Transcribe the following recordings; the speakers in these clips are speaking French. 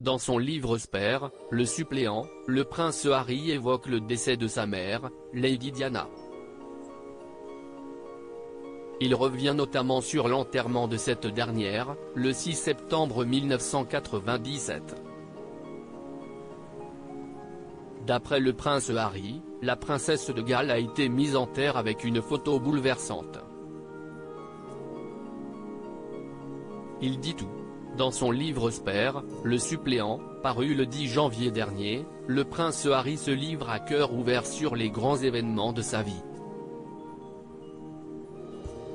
Dans son livre Spare, le suppléant, le prince Harry évoque le décès de sa mère, Lady Diana. Il revient notamment sur l'enterrement de cette dernière, le 6 septembre 1997. D'après le prince Harry, la princesse de Galles a été mise en terre avec une photo bouleversante. Il dit tout. Dans son livre Spare, le suppléant, paru le 10 janvier dernier, le prince Harry se livre à cœur ouvert sur les grands événements de sa vie.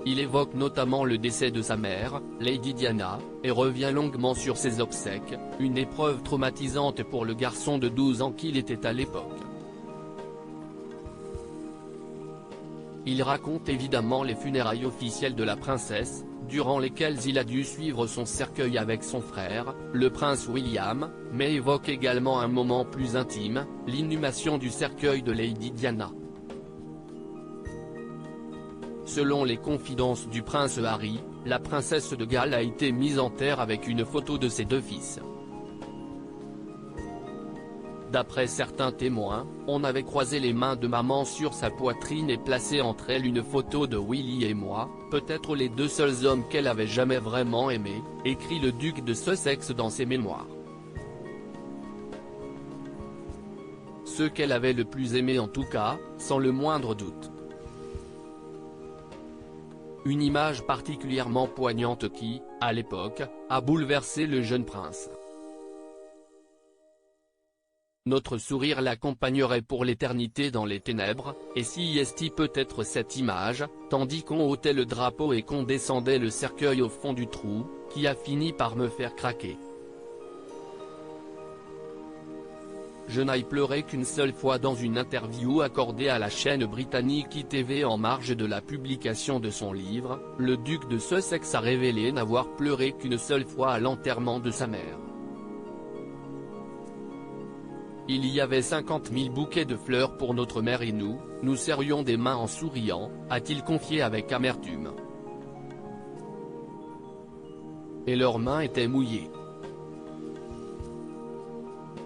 Il évoque notamment le décès de sa mère, Lady Diana, et revient longuement sur ses obsèques, une épreuve traumatisante pour le garçon de 12 ans qu'il était à l'époque. Il raconte évidemment les funérailles officielles de la princesse, durant lesquelles il a dû suivre son cercueil avec son frère, le prince William, mais évoque également un moment plus intime, l'inhumation du cercueil de Lady Diana. Selon les confidences du prince Harry, la princesse de Galles a été mise en terre avec une photo de ses deux fils. D'après certains témoins, on avait croisé les mains de maman sur sa poitrine et placé entre elles une photo de Willy et moi, peut-être les deux seuls hommes qu'elle avait jamais vraiment aimés, écrit le duc de Sussex dans ses mémoires. Ceux qu'elle avait le plus aimés en tout cas, sans le moindre doute. Une image particulièrement poignante qui, à l'époque, a bouleversé le jeune prince. Notre sourire l'accompagnerait pour l'éternité dans les ténèbres, et si est peut-être cette image, tandis qu'on ôtait le drapeau et qu'on descendait le cercueil au fond du trou, qui a fini par me faire craquer. Je n'aille pleurer qu'une seule fois dans une interview accordée à la chaîne britannique ITV en marge de la publication de son livre, le duc de Sussex a révélé n'avoir pleuré qu'une seule fois à l'enterrement de sa mère. Il y avait 50 000 bouquets de fleurs pour notre mère et nous serrions des mains en souriant, a-t-il confié avec amertume. Et leurs mains étaient mouillées.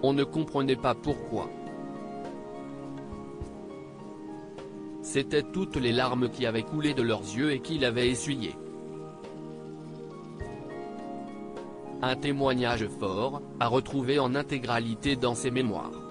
On ne comprenait pas pourquoi. C'étaient toutes les larmes qui avaient coulé de leurs yeux et qu'il avait essuyées. Un témoignage fort, à retrouver en intégralité dans ses mémoires.